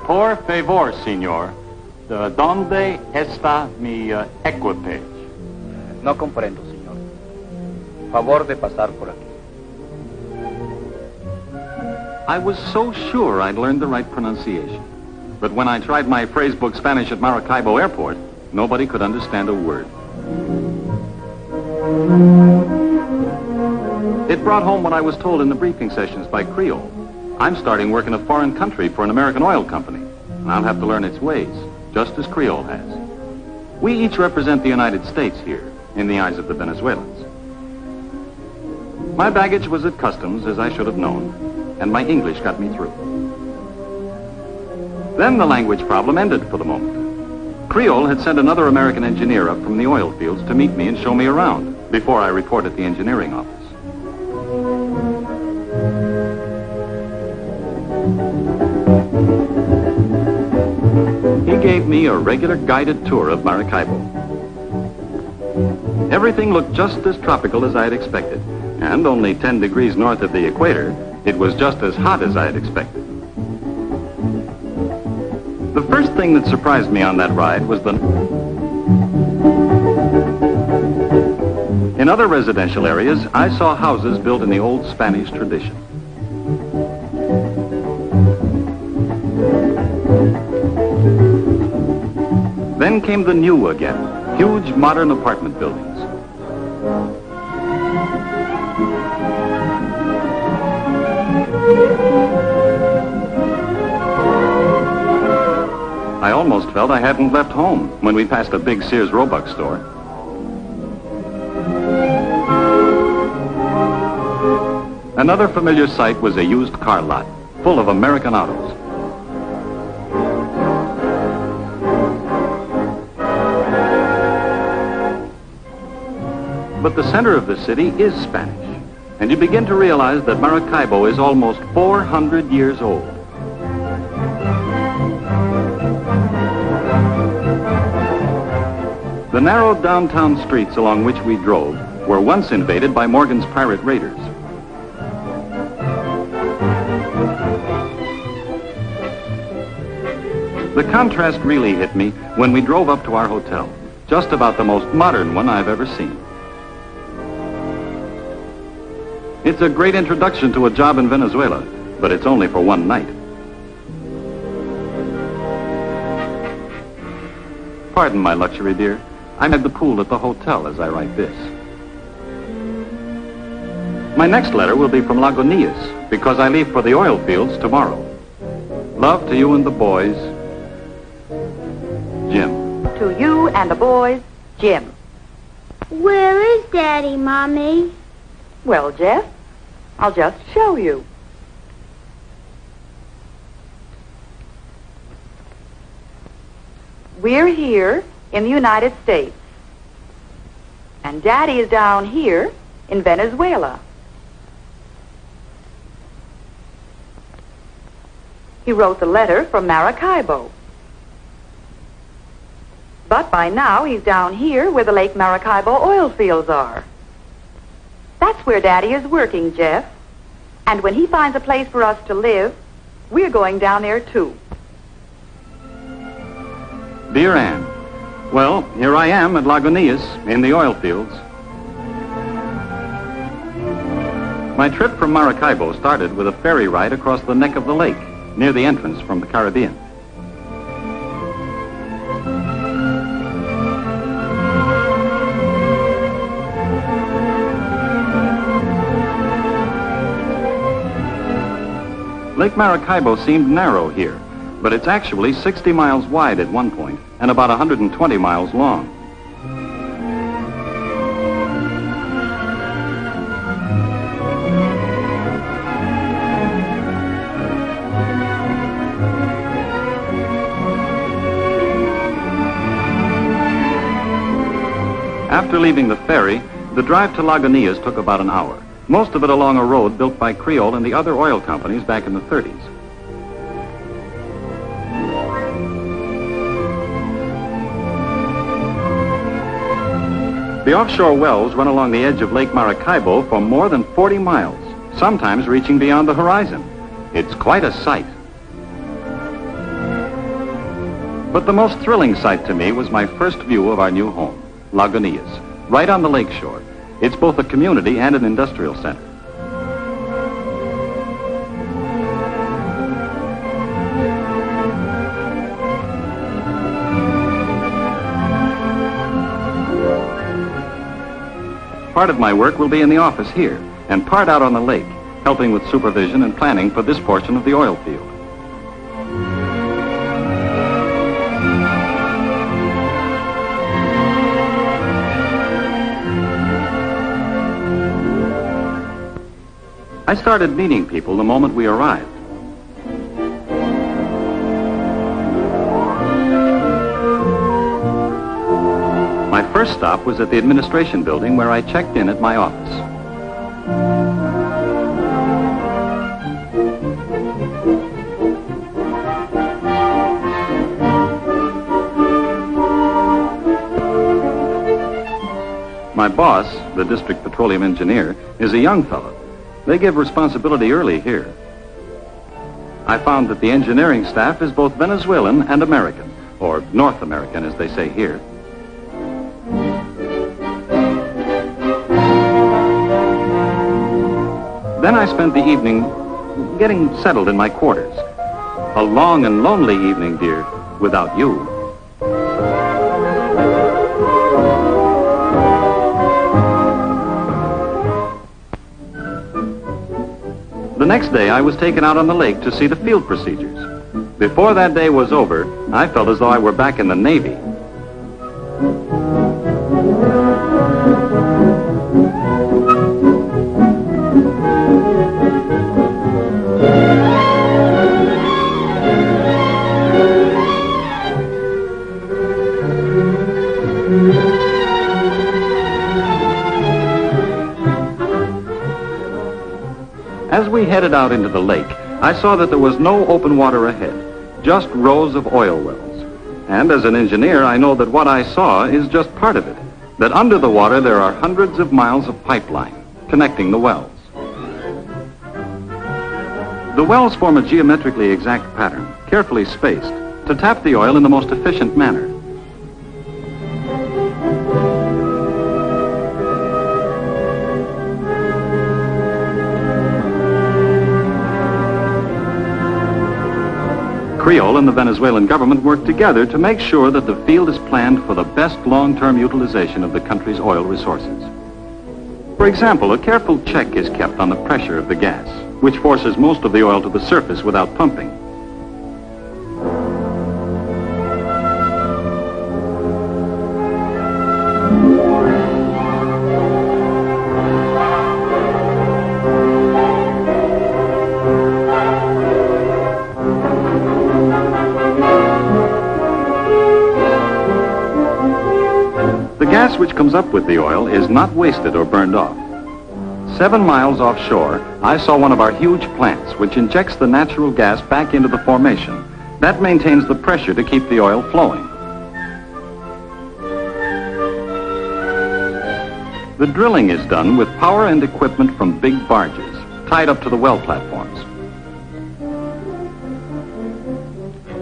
Por favor, señor, ¿dónde está mi equipage? No comprendo, señor. Favor de pasar por aquí. I was so sure I'd learned the right pronunciation. But when I tried my phrasebook Spanish at Maracaibo Airport, nobody could understand a word. It brought home what I was told in the briefing sessions by Creole. I'm starting work in a foreign country for an American oil company, and I'll have to learn its ways, just as Creole has. We each represent the United States here, in the eyes of the Venezuelans. My baggage was at customs, as I should have known, and my English got me through. Then the language problem ended for the moment. Creole had sent another American engineer up from the oil fields to meet me and show me around before I report at the engineering office. He gave me a regular guided tour of Maracaibo. Everything looked just as tropical as I had expected, and only 10 degrees north of the equator, it was just as hot as I had expected. The first thing that surprised me on that ride was in other residential areas, I saw houses built in the old Spanish tradition. Then came the new again, huge modern apartment buildings. I almost felt I hadn't left home when we passed a big Sears Roebuck store. Another familiar sight was a used car lot, full of American autos. But the center of the city is Spanish, and you begin to realize that Maracaibo is almost 400 years old. The narrow downtown streets along which we drove were once invaded by Morgan's pirate raiders. The contrast really hit me when we drove up to our hotel, just about the most modern one I've ever seen. It's a great introduction to a job in Venezuela, but it's only for one night. Pardon my luxury, dear. I'm at the pool at the hotel as I write this. My next letter will be from Lagunitas, because I leave for the oil fields tomorrow. Love to you and the boys, Jim. To you and the boys, Jim. Where is Daddy, Mommy? Well, Jeff, I'll just show you. We're here in the United States. And Daddy is down here in Venezuela. He wrote the letter from Maracaibo. But by now he's down here where the Lake Maracaibo oil fields are. That's where Daddy is working, Jeff. And when he finds a place for us to live, we're going down there too. Dear Anne, well, here I am at Lagunitas in the oil fields. My trip from Maracaibo started with a ferry ride across the neck of the lake, near the entrance from the Caribbean. Lake Maracaibo seemed narrow here, but it's actually 60 miles wide at one point and about 120 miles long. After leaving the ferry, the drive to Lagunitas took about an hour, most of it along a road built by Creole and the other oil companies back in the 30s. The offshore wells run along the edge of Lake Maracaibo for more than 40 miles, sometimes reaching beyond the horizon. It's quite a sight. But the most thrilling sight to me was my first view of our new home, Lagunitas, right on the lakeshore. It's both a community and an industrial center. Part of my work will be in the office here, and part out on the lake, helping with supervision and planning for this portion of the oil field. I started meeting people the moment we arrived. My first stop was at the administration building where I checked in at my office. My boss, the district petroleum engineer, is a young fellow. They give responsibility early here. I found that the engineering staff is both Venezuelan and American, or North American as they say here. Then I spent the evening getting settled in my quarters. A long and lonely evening, dear, without you. The next day, I was taken out on the lake to see the field procedures. Before that day was over, I felt as though I were back in the Navy. As we headed out into the lake, I saw that there was no open water ahead, just rows of oil wells. And as an engineer, I know that what I saw is just part of it, that under the water there are hundreds of miles of pipeline connecting the wells. The wells form a geometrically exact pattern, carefully spaced, to tap the oil in the most efficient manner. Creole and the Venezuelan government work together to make sure that the field is planned for the best long-term utilization of the country's oil resources. For example, a careful check is kept on the pressure of the gas, which forces most of the oil to the surface without pumping. The gas which comes up with the oil is not wasted or burned off. 7 miles offshore, I saw one of our huge plants which injects the natural gas back into the formation. That maintains the pressure to keep the oil flowing. The drilling is done with power and equipment from big barges, tied up to the well platforms.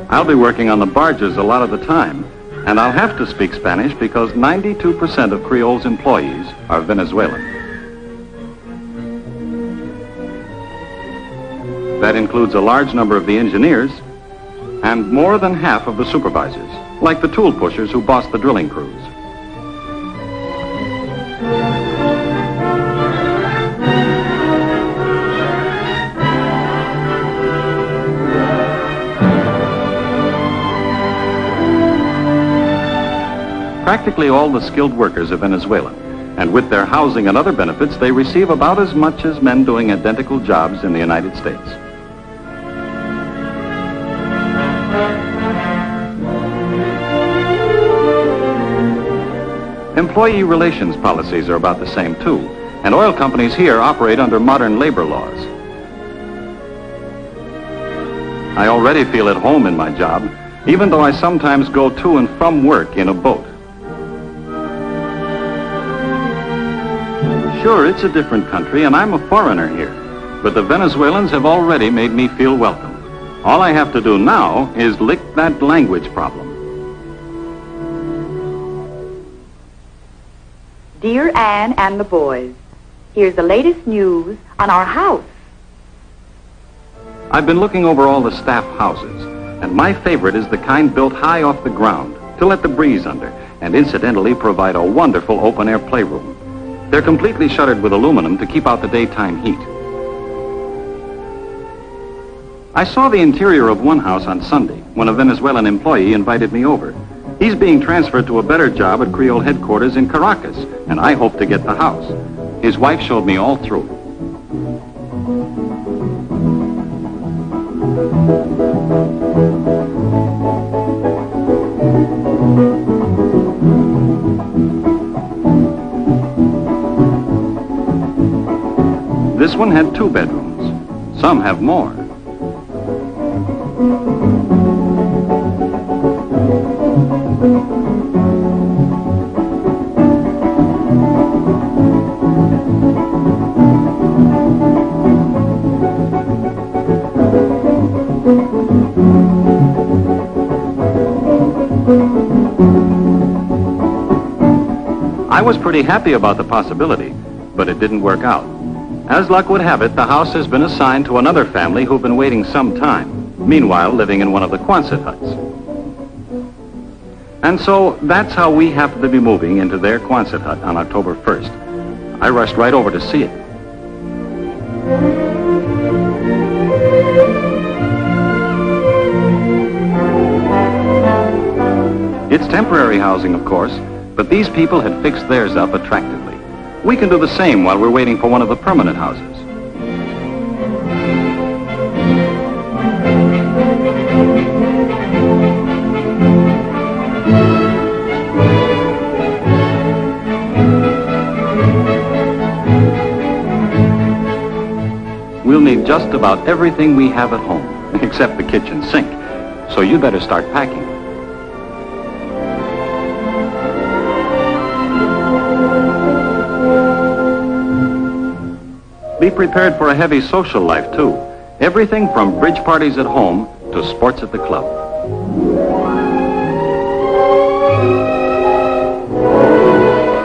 I'll be working on the barges a lot of the time, and I'll have to speak Spanish because 92% of Creole's employees are Venezuelan. That includes a large number of the engineers and more than half of the supervisors, like the tool pushers who boss the drilling crews. Practically all the skilled workers are Venezuelan, and with their housing and other benefits, they receive about as much as men doing identical jobs in the United States. employee relations policies are about the same, too, and oil companies here operate under modern labor laws. I already feel at home in my job, even though I sometimes go to and from work in a boat. Sure, it's a different country, and I'm a foreigner here, but the Venezuelans have already made me feel welcome. All I have to do now is lick that language problem. Dear Anne and the boys, here's the latest news on our house. I've been looking over all the staff houses, and my favorite is the kind built high off the ground to let the breeze under, and incidentally provide a wonderful open-air playroom. They're completely shuttered with aluminum to keep out the daytime heat. I saw the interior of one house on Sunday when a Venezuelan employee invited me over. He's being transferred to a better job at Creole headquarters in Caracas, and I hope to get the house. His wife showed me all through. This one had 2 bedrooms. Some have more. I was pretty happy about the possibility, but it didn't work out. As luck would have it, the house has been assigned to another family who've been waiting some time, meanwhile living in one of the Quonset huts. And so that's how we happen to be moving into their Quonset hut on October 1st. I rushed right over to see it. It's temporary housing, of course, but these people had fixed theirs up attractively. We can do the same while we're waiting for one of the permanent houses. We'll need just about everything we have at home, except the kitchen sink. So you better start packing. Be prepared for a heavy social life, too. Everything from bridge parties at home to sports at the club.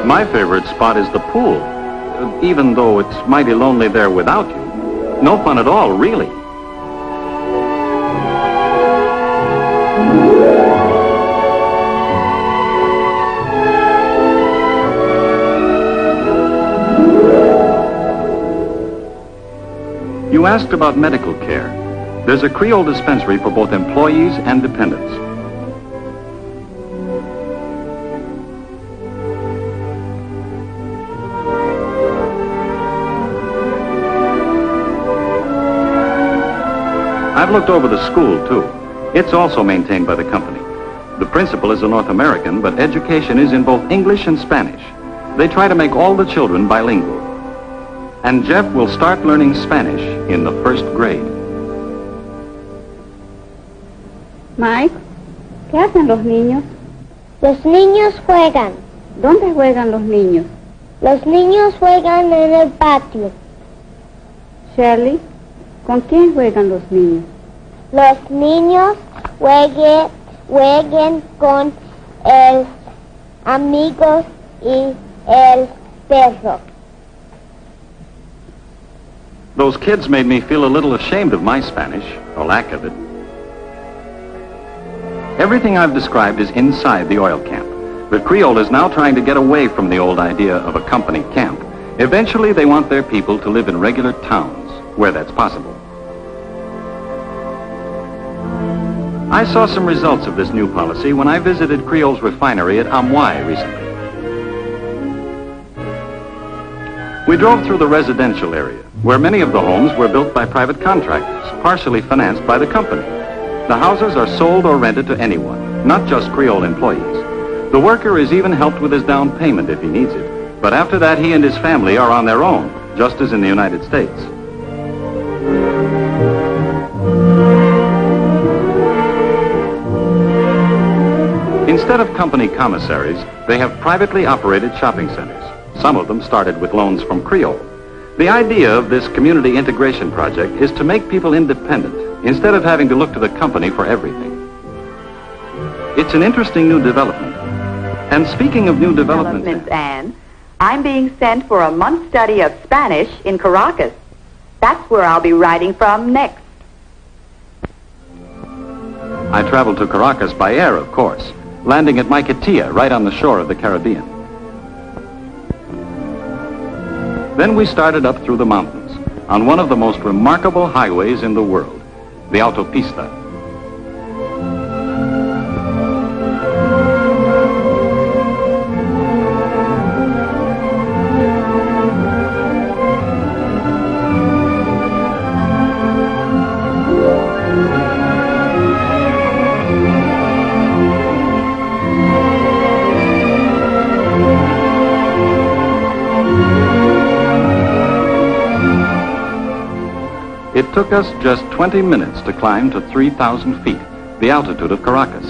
My favorite spot is the pool, even though it's mighty lonely there without you. No fun at all, really. You asked about medical care. There's a Creole dispensary for both employees and dependents. I've looked over the school, too. It's also maintained by the company. The principal is a North American, but education is in both English and Spanish. They try to make all the children bilingual. And Jeff will start learning Spanish in the 1st grade. Mike, ¿qué hacen los niños? Los niños juegan. ¿Dónde juegan los niños? Los niños juegan en el patio. Shirley, ¿con quién juegan los niños? Los niños jueguen con el amigos y el perro. Those kids made me feel a little ashamed of my Spanish, or lack of it. Everything I've described is inside the oil camp. But Creole is now trying to get away from the old idea of a company camp. Eventually, they want their people to live in regular towns, where that's possible. I saw some results of this new policy when I visited Creole's refinery at Amway recently. We drove through the residential area, where many of the homes were built by private contractors, partially financed by the company. The houses are sold or rented to anyone, not just Creole employees. The worker is even helped with his down payment if he needs it. But after that, he and his family are on their own, just as in the United States. Instead of company commissaries, they have privately operated shopping centers. Some of them started with loans from Creole. The idea of this community integration project is to make people independent instead of having to look to the company for everything. It's an interesting new development. And speaking of new developments, Anne, I'm being sent for a month's study of Spanish in Caracas. That's where I'll be writing from next. I traveled to Caracas by air, of course, landing at Maiquetía, right on the shore of the Caribbean. Then we started up through the mountains on one of the most remarkable highways in the world, the Autopista. It took us just 20 minutes to climb to 3,000 feet, the altitude of Caracas.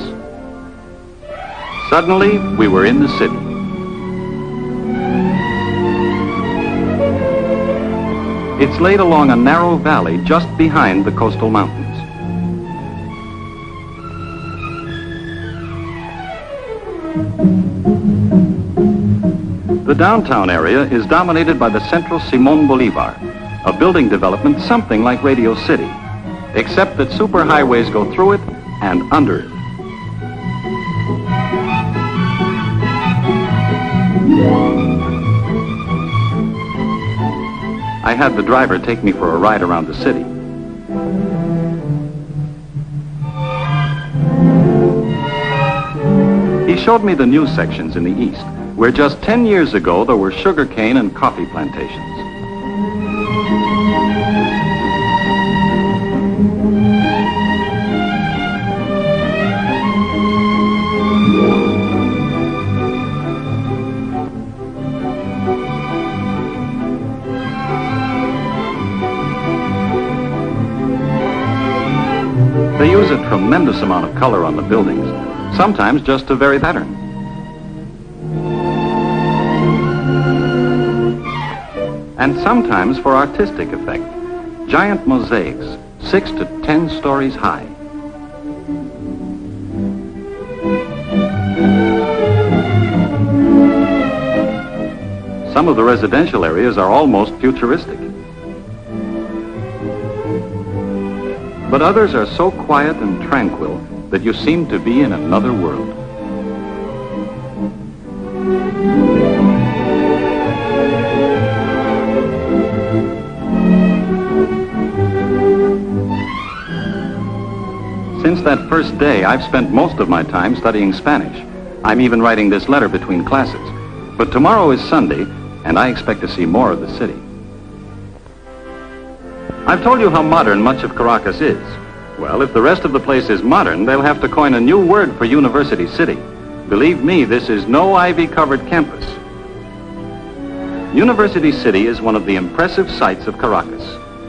Suddenly, we were in the city. It's laid along a narrow valley just behind the coastal mountains. The downtown area is dominated by the Centro Simón Bolívar, a building development something like Radio City, except that superhighways go through it and under it. I had the driver take me for a ride around the city. He showed me the new sections in the east, where just 10 years ago there were sugarcane and coffee plantations. They use a tremendous amount of color on the buildings, sometimes just to vary pattern. And sometimes for artistic effect, giant mosaics, 6 to 10 stories high. Some of the residential areas are almost futuristic. But others are so quiet and tranquil that you seem to be in another world. Since that first day, I've spent most of my time studying Spanish. I'm even writing this letter between classes. But tomorrow is Sunday, and I expect to see more of the city. I've told you how modern much of Caracas is. Well, if the rest of the place is modern, they'll have to coin a new word for University City. Believe me, this is no ivy-covered campus. University City is one of the impressive sights of Caracas,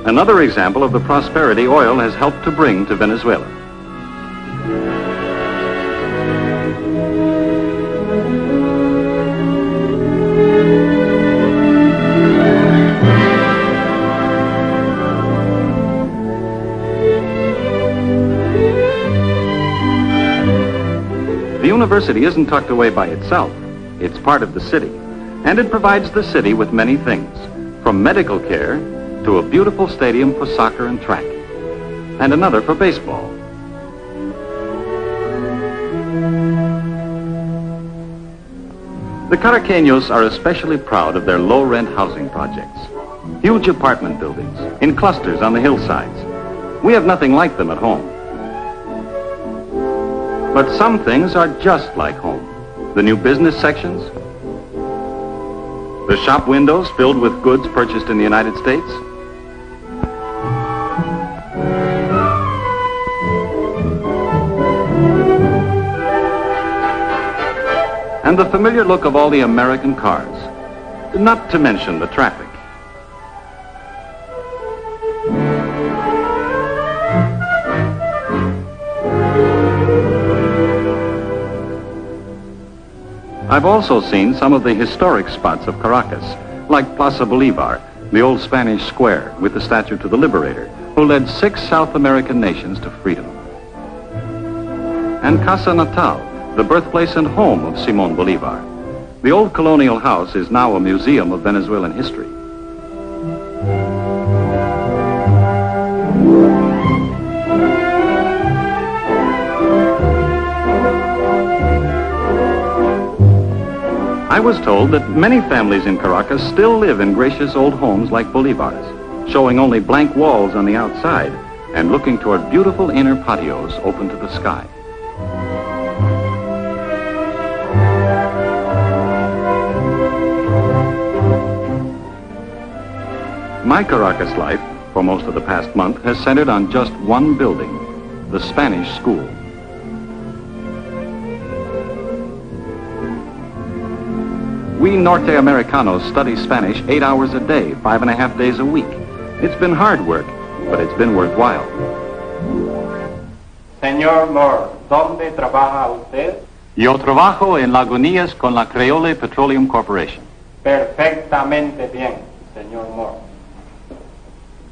another example of the prosperity oil has helped to bring to Venezuela. The university isn't tucked away by itself. It's part of the city, and it provides the city with many things, from medical care to a beautiful stadium for soccer and track, and another for baseball. The Caraqueños are especially proud of their low-rent housing projects, huge apartment buildings in clusters on the hillsides. We have nothing like them at home. But some things are just like home. The new business sections, the shop windows filled with goods purchased in the United States, and the familiar look of all the American cars, not to mention the traffic. I've also seen some of the historic spots of Caracas, like Plaza Bolivar, the old Spanish square with the statue to the liberator, who led 6 South American nations to freedom. And Casa Natal, the birthplace and home of Simón Bolívar. The old colonial house is now a museum of Venezuelan history. I was told that many families in Caracas still live in gracious old homes like Bolivar's, showing only blank walls on the outside and looking toward beautiful inner patios open to the sky. My Caracas life, for most of the past month, has centered on just one building, the Spanish School. We Norte Americanos study Spanish 8 hours a day, 5.5 days a week. It's been hard work, but it's been worthwhile. Señor Moore, ¿dónde trabaja usted? Yo trabajo en Lagunías con la Creole Petrolium Corporation. Perfectamente bien, señor Moore.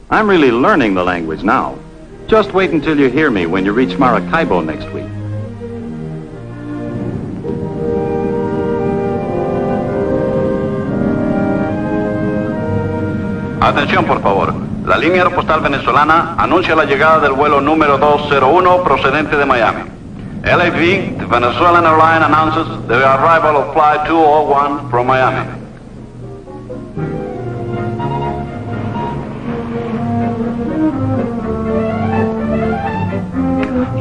I'm really learning the language now. Just wait until you hear me when you reach Maracaibo next week. Atención, por favor. La línea aeropostal venezolana anuncia la llegada del vuelo número 201 procedente de Miami. LAV, the Venezuelan airline, announces the arrival of flight 201 from Miami.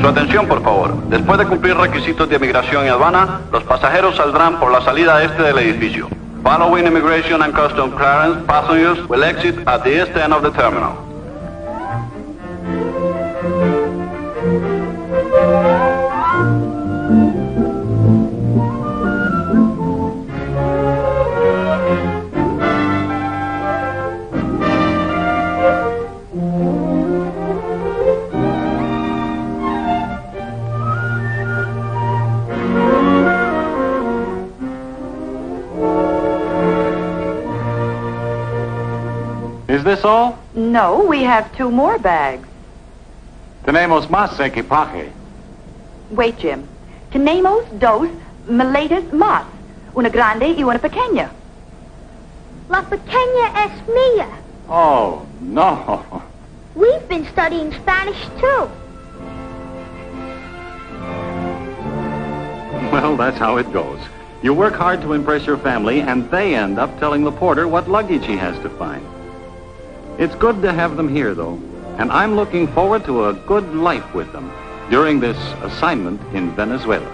Su atención, por favor. Después de cumplir requisitos de migración y aduana, los pasajeros saldrán por la salida este del edificio. Following immigration and customs clearance, passengers will exit at the east end of the terminal. Is this all? No, we have 2 more bags. Tenemos más equipaje. Wait, Jim. Tenemos 2 maletas más. Una grande y una pequeña. La pequeña es mía. Oh, no. We've been studying Spanish too. Well, that's how it goes. You work hard to impress your family, and they end up telling the porter what luggage he has to find. It's good to have them here, though, and I'm looking forward to a good life with them during this assignment in Venezuela.